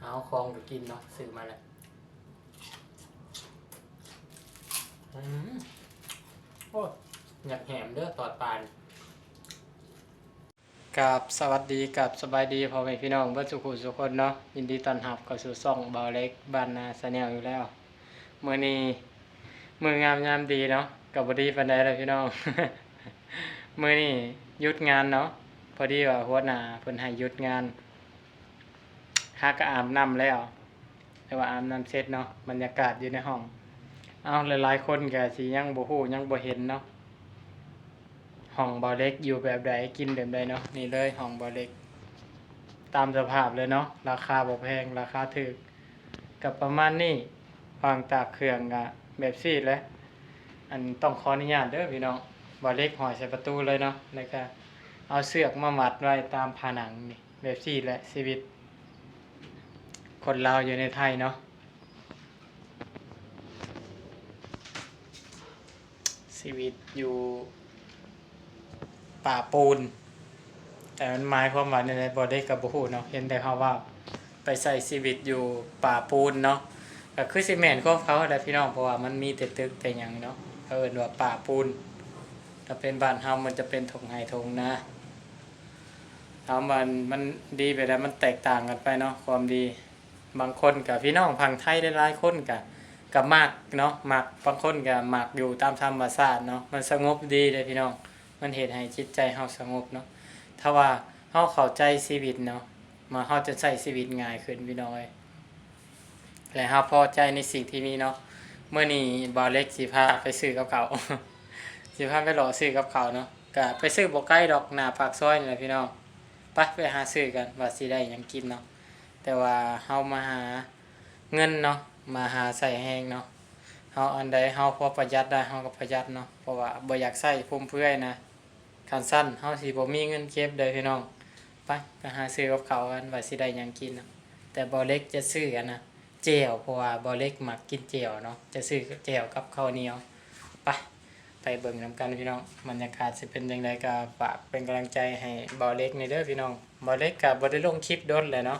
เอาคลองก็กินเนาะซื้อมาแล้วโอ้อยากแหมเด้อตอดปานกับสวัสดีกับสบายดีพ่อแม่พี่น้องเพื่อนสุขุสุขคนเนาะยินดีต้อนรับเข้าสู่ช่องเบาเล็กบ้านนาชาแนลอยู่แล้วมื้อนี้มื้องามยามดีเนาะกับบ่ดีปานใดเลยพี่น้อง มื้อนี้หยุดงานเนาะพอดีว่าหัวหน้าเพิ่นให้หยุดงานหาก็อาบน้ำแล้วแต่ว่าอาบน้ำเสร็จเนาะบรรยากาศอยู่ในห้องเอาหลายๆคนก็สิยังบ่ฮู้ยังบ่เห็นเนาะห้องเบาเล็กอยู่แบบใดกินแบบใดเนาะนี่เลยห้องเบาเล็กตามสภาพเลยเนาะราคาบ่แพงราคาถูกกับประมาณนี้วางตากเครื่องก็แบบซี่แหละอันต้องขออนุญาตเด้อพี่น้องเบาเล็กห้อยใส่ประตูเลยเนาะแล้วก็เอาเสือกมามัดไว้ตามผนังนี่แบบซี่แหละชีวิตคนลาวอยู่ในไทยเนาะชีวิตอยู่ป่าปูนแต่มันหมายความว่าในบ่ได้กับบ่ฮู้เนาะเห็นแต่เขาว่าไปใช้ชีวิตอยู่ป่าปูนเนาะก็คือสิแม่นของเขาแหละพี่น้องเพราะว่ามันมีแต่ตึกแต่หยังเนาะเขาเอิ้นว่าป่าปูนถ้าเป็นบ้านเฮามันจะเป็นทงไร่ทงนาถามว่ามันดีไปแล้วมันแตกต่างกันไปเนาะความดีบางคนกับพี่น้องพังไทยหลายๆคนกับมักเนาะมักบางคนก็มักอยู่ตามธรรมชาติเนาะมันสงบดีเลยพี่น้องมันเฮ็ดให้จิตใจเฮาสงบเนาะถ้าว่าเฮาเข้าใจชีวิตเนาะมาเฮาจะใช้ชีวิตง่ายขึ้นพี่น้องเอ้ยและเฮาพอใจในสิ่งที่มีเนาะเมื่อนี้บ่าวเล็กสิพาไปซื้อกับข้าว สิพาไปหล่อซื้อกับข้าวเนาะก็ไปซื้อบ่ไกลดอกหน้าปากซอยนี่แหละพี่น้องไปหาซื้อกันว่าสิได้หยังกินเนาะแต่ว่าเฮามาหาเงินเนาะมาหาใส่แฮงเนาะเฮาอันใดเฮาพอประหยัดได้เฮาก็ประหยัดเนาะเพราะว่าบ่อยากใช้ฟุ่มเฟือยนะคันสั้นเฮาสิบ่มีเงินเก็บเด้อพี่น้องไปหาซื้อกับข้าวกันว่าสิได้หยังกินเนาะแต่บ่เล็กจะซื้อกันนะแจ่วเพราะว่าบ่เล็กมักกินแจ่วเนาะจะซื้อแจ่วกับข้าวเหนียวไปเบิ่งนำกันพี่น้องบรรยากาศสิเป็นจังไดก็ฝากเป็นกำลังใจให้บ่เล็กนี่เด้อพี่น้องบ่เล็กก็บ่ได้ลงคลิปโดนเลยเนาะ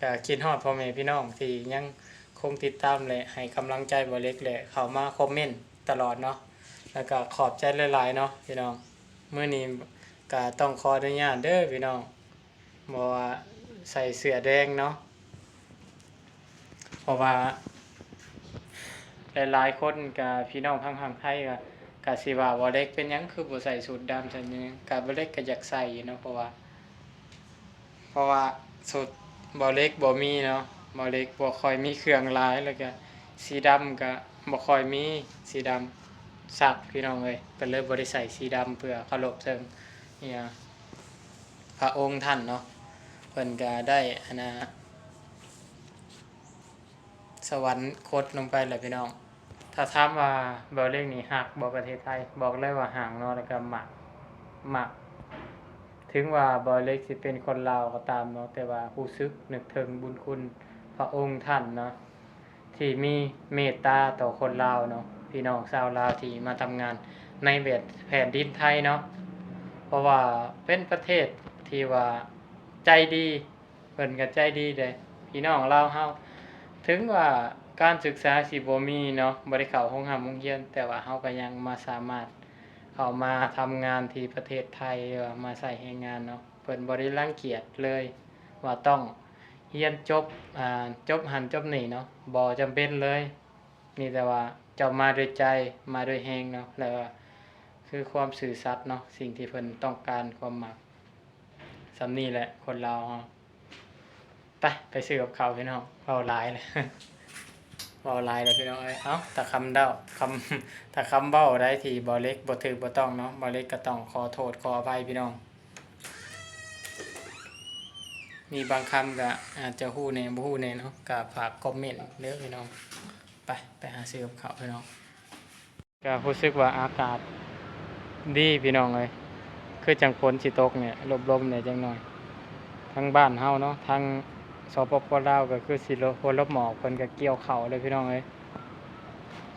ก็คิดฮอดพ่อแม่พี่น้องที่ยังคงติดตามและให้กำลังใจบ่เล็กและเข้ามาคอมเมนต์ตลอดเนาะแล้วก็ขอบใจหลายๆเนาะพี่น้องมื้อนี้ก็ต้องขออนุญาตเด้อพี่น้องบ่ว่าใส่เสื้อแดงเนาะเพราะว่าหลายๆคนก็พี่น้องทางไทยก็สิว่าบ่เล็กเป็นหยังคือบ่ใส่สูทดำซั่นนี่ก็บ่เล็กก็อยากใส่เนาะเพราะว่าสูทบ่เล็กบ่มีเนาะบ่เล็กบ่ค่อยมีเครื่องหลายแล้วก็สีดำก็บ่ค่อยมีสีดำซักพี่น้องเอ้ยเพิ่นเลยบ่ได้ใส่สีดำเพื่อเคารพถึงเนี่ยพระองค์ท่านเนาะเพิ่นก็ได้อันน่ะสวรรคตลงไปแหละพี่น้องถ้าถามว่าบ่เล็กนี่ฮักบ่ประเทศไทยบอกเลยว่าฮักเนาะแล้วก็มักถึงว่าบ่เล็กสิเป็นคนลาวก็ตามเนาะแต่ว่ารู้สึกนึกถึงบุญคุณพระองค์ท่านเนาะที่มีเมตตาต่อคนลาวเนาะพี่น้องชาวลาวที่มาทำงานในแผ่นดินไทยเนาะเพราะว่าเป็นประเทศที่ว่าใจดีเพิ่นก็ใจดีเด้พี่น้องลาวเฮาถึงว่าการศึกษาสิบ่มีเนาะบ่ได้เข้าโรงเรียนแต่ว่าเฮาก็ยังมาสามารถเข้ามาทำงานที่ประเทศไทยมาใช้แรงงานเนาะเพิ่นบ่ได้รังเกียจเลยว่าต้องเรียนจบจบหั้นจบนี่เนาะบ่จำเป็นเลยมีแต่ว่าเจ้ามาด้วยใจมาด้วยแรงเนาะแล้วก็คือความซื่อสัตย์เนาะสิ่งที่เพิ่นต้องการความมักส่ำนี้แหละคนลาวเฮาไปซื้อกับข้าวพี่น้องเว้าหลายเลย เว้าหลายเลยพี่น้องเอ้ยถ้าคำถ้าคำเว้าได้ที่บ่เล็กบ่ถูกบ่ต้องเนาะบ่เล็กก็ต้องขอโทษขออภัยพี่น้องมีบางคำก็อาจจะฮู้แหน่บ่ฮู้แหน่เนาะก็ฝากคอมเมนต์เด้อพี่น้องไปหาซื้อกับข้าวพี่น้องก็รู้สึกว่าอากาศดีพี่น้องเอ้ยคือจังฝนสิตกเนี่ยลมๆเนี่ยจังหน่อยทั้งบ้านเฮาเนาะทั้งสปป.ลาวก็คือสิลบหมอกเพิ่นก็เกี่ยวข้าวเลยพี่น้องเอ้ย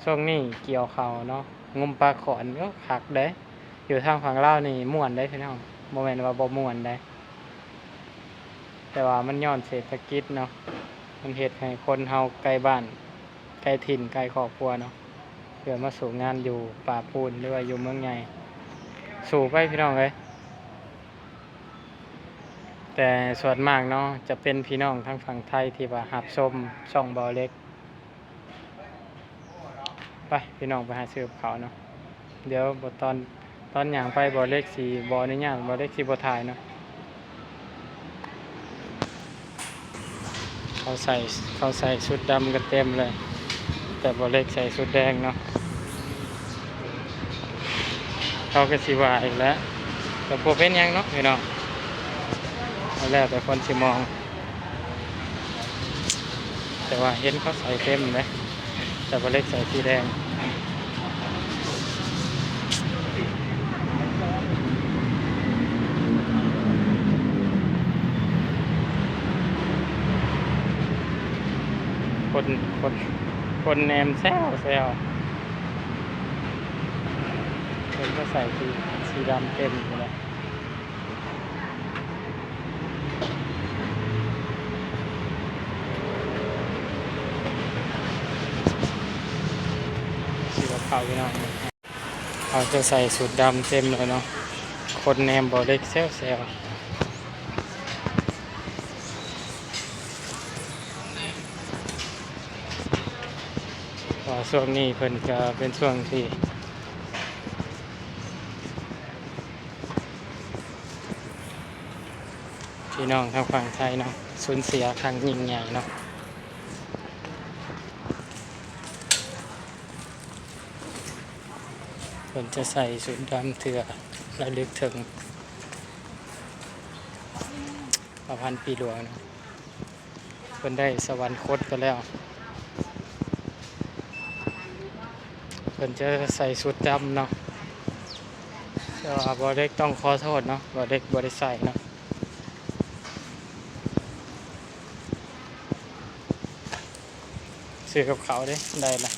ช่วงนี้เกี่ยวข้าวเนาะงมปลาขอนก็คักเด้อยู่ทางฝั่งลาวนี่ม่วนได้พี่น้องบ่แม่นว่าบ่ม่วนได้แต่ว่ามันย้อนเศรษฐกิจเนาะ มันเฮ็ดให้คนเฮาใกล้บ้านใกล้ถิ่นใกล้ครอบครัวเนาะเพื่อมาสู่งานอยู่ป่าปูนหรือว่าอยู่เมืองใหญ่สู่ไปพี่น้องเอ้ยแต่ส่วนมากเนาะจะเป็นพี่น้องทั้งฝั่งไทยที่ว่ารับชมช่องเบาเล็กไปพี่น้องไปหาซื้อกับเขาวเนาะเดี๋ยวบ่ตอนหยังไปเบาเล็กสิบ่อนุญาตเบาเล็กสิบ่ถ่ายเนาะเขาใส่ชุดดำกันเต็มเลยแต่เบาเล็กใส่ชุดแดงเนาะเขาก็สิว่าอีกแล้วแต่บ่เป็นหยังเนาะพี่น้องเอาแล้วแต่คนสิมองแต่ว่าเห็นเขาใส่เต็มเลยแต่เบาเล็กใส่สีแดงคนคนคนแนมแซวคนก็ใส่สีดำเต็มอยู่เลยสีขาวพี่น้องเขาจะใส่สูทดำเต็มเลยเนาะคนแนมบอเล็กแซวช่วงนี้เพิ่นก็เป็นช่วงที่พี่น้องทางฝั่งไทยเนาะสูญเสียครั้งยิ่งใหญ่เนาะเพิ่นจะใส่สูทดำเถื่อระลึกถึงประพันธ์ปีหลวงเนาะเพิ่นได้สวรรคตไปแล้วเพิ่นจะใส่สูทดำเนาะแต่ว่าบอเล็กต้องขอโทษเนาะบอเล็กบ่ได้ใส่เนาะซื้อกับเขาได้ละ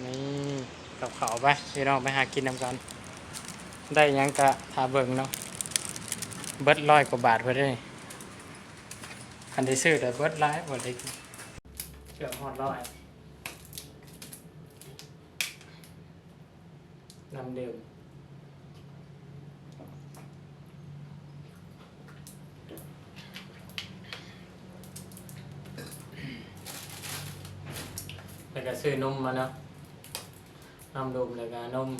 นี่กับเขาไปพี่น้องไปหากินนำกันได้ยังกะทาเบิ่งเนาะเบิด100 กว่าบาทเพื่อได้คันได้ซื้อแต่เบิดร้ายบ่ได้เกือบฮอด100นำเดิมแล้วก็ซื้อนมมาเนาะนำนมแล้วก็นม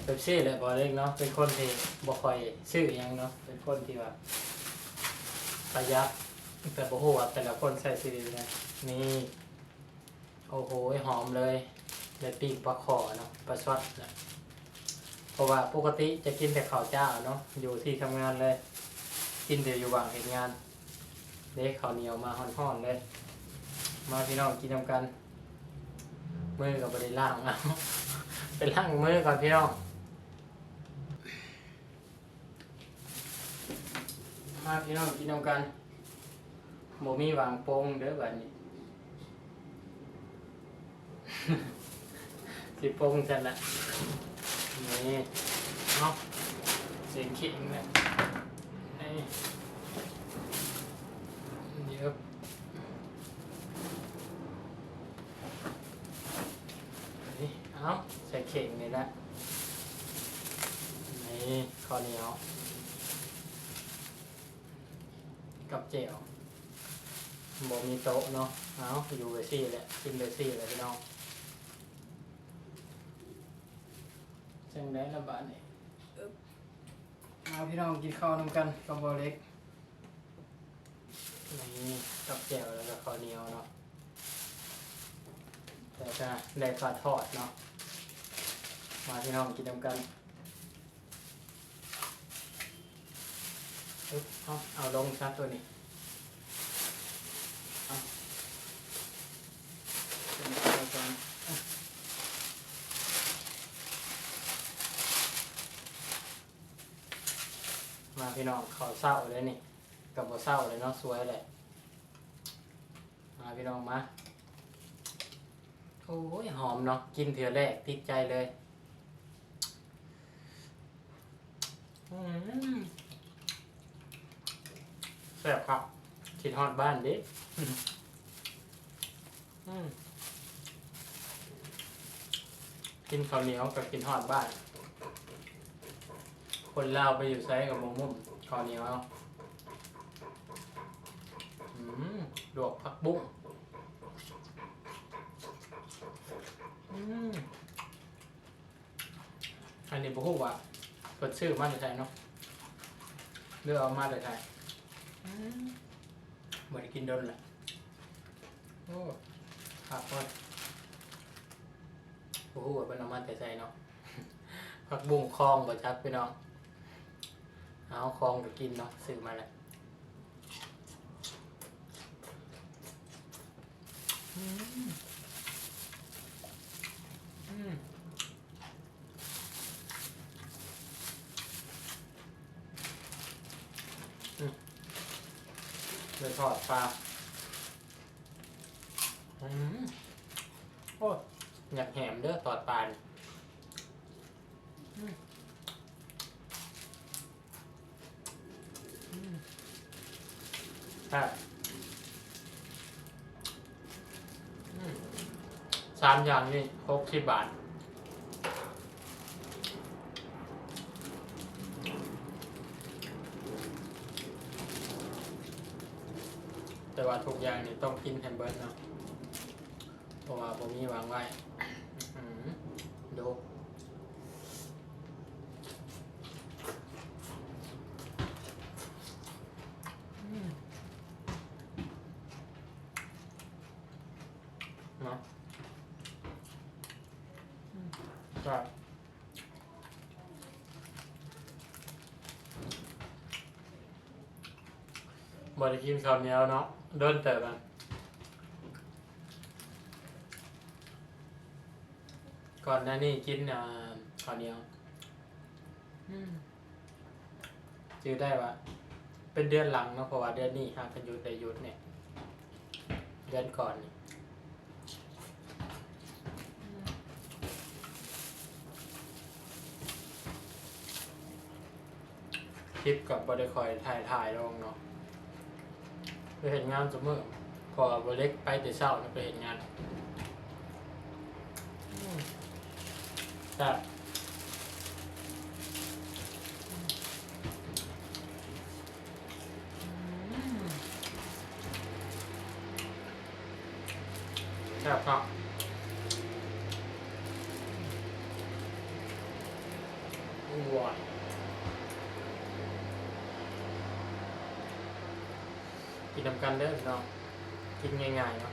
เป๊ปซี่แหละบ่เล็กเนาะเป็นคนที่บ่ค่อยซื้อหยังเนาะเป็นคนที่ว่าประหยัดแต่บ่ฮู้ว่าแต่ละคนใช้ชีวิตยังไงนี่โอ้โหหอมเลยได้ปิ้งปลาขอเนาะปลาช่อนนะเพราะว่าปกติจะกินแต่ข้าวเจ้าเนาะอยู่ที่ทำงานเลยกินแต่อยู่ว่างเฮ็ดงานเด้ข้าวเหนียวมาฮ้อนๆเลยมาพี่น้องกินนำกันมือก็บ่ได้ล้างเอาไปล้างมือก่อนพี่น้องมาพี่น้องกินนำกันบ่มีวางโป่งเด้อบัดนี้ สิโป่งจัดละนี่เนาะเสียงเข่งเนี่ยนี่เยอะนี่เอาใส่เข่งนี่ละนี่ข้าวเหนียวกับเจียวบ่มีโต๊ะเนาะเอาอยู่ไปซี่แหละกินไปซี่แหละพี่น้องจังได้ละบาทนี่มาพี่น้องกินข้าวนำกันกับบอเล็กนี่กับเจียวแล้วก็ข้าวเหนียวเนาะแต่จะได้ปลาทอดเนาะมาพี่น้องกินนำกันเอาลงชัดตัวนี้มาพี่น้องข้าวเศร้าเลยนี่กับบ่เศร้าเลยเนาะสวยเลยมาพี่น้องมาโอ้ยหอมเนาะกินเถื่อแรกติดใจเลยแซ่บครับเ คิดฮอดบ้านดิกินข้าวเหนียวกับกินฮอดบ้านคนลาวไปอยู่ไซกับมุ่มข้าวเหนียวเอาลวกผักบุ้งอันนี้บุ้งว่าเปิดชื่อมาจากไหนเนาะเลือกเอามาจากไหนเหมือนกินโดนแหละโอ้ผักก็บุ้งว่าเป็นเอามาแต่ใจเนาะผักบุ้งคลองบ่จักพี่น้องเอาคลองก็กินเนาะซื้อมาแล้วเลยทอดปลาโอ้อยากแหมเด้อทอดปลา3 อย่างนี่60 บาทแต่ว่าทุกอย่างนี่ต้องกินแฮมเบอร์เนาะเพราะว่าผมมีวางไว้ดูเนาะก็บริกินข้าวเหนียวเนาะโดนเติบมันก่อนหน้านี้กินข้าวเหนียวจื้อได้ว่าเป็นเดือนหลังเนาะเพราะว่าเดือนนี้หากันหยุดได้หยุดเนี่ยเดือนก่อนนี่คลิปกับบริคอยถ่ายลงเนาะไปเห็นงานสมมติพอบริเล็กไปแต่เช้าไปเห็นงานแต่ครับว้ากินทำกันเด้อเนาะกินง่ายๆเนาะ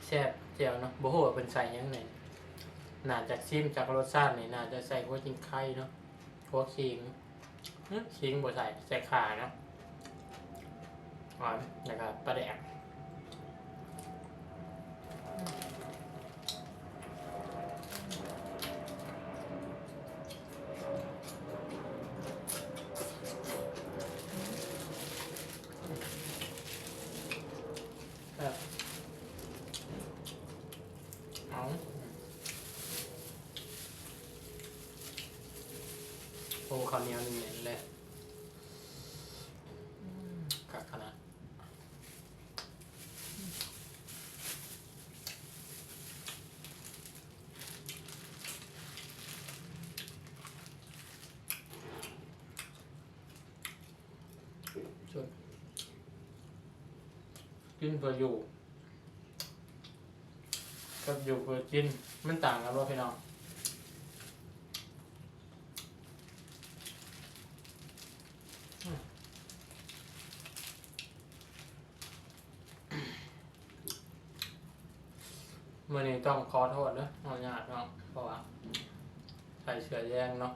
แซ่บเจียวเนาะบ่ฮู้ว่าเป็นใส่ยังไงน่าจะชิมจากรสชาตินี่น่าจะใส่หัวจิงไข่เนาะหัวขิงขิงบ่ใส่ข่าเนาะอ๋อนะครับปลาแดกโอ้ข้าวเหนียวนี่เลยกักขนาดกินเพื่ออยู่กับอยู่เพื่อกินมันต่างกันว่าพี่น้องเมื่อนี้ต้องขอโทษนะเอาญาติเนาะเพราะว่าใส่เสื้อแยงเนาะ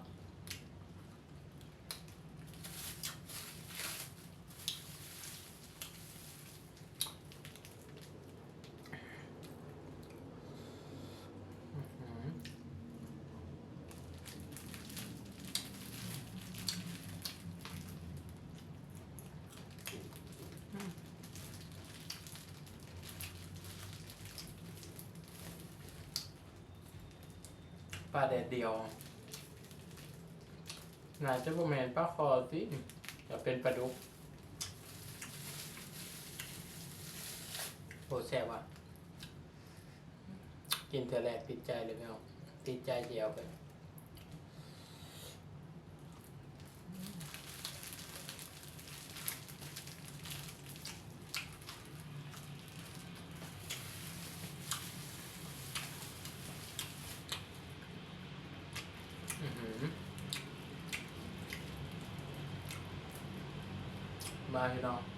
ปลาแดดเดียวน่าจะบ่แม่นปลาคอสิจะเป็นปลาดุกโอ้แซ่บว่ะกินเท่าแรกติดใจเลยพี่น้องติดใจเดียวไปมาพี่น้อง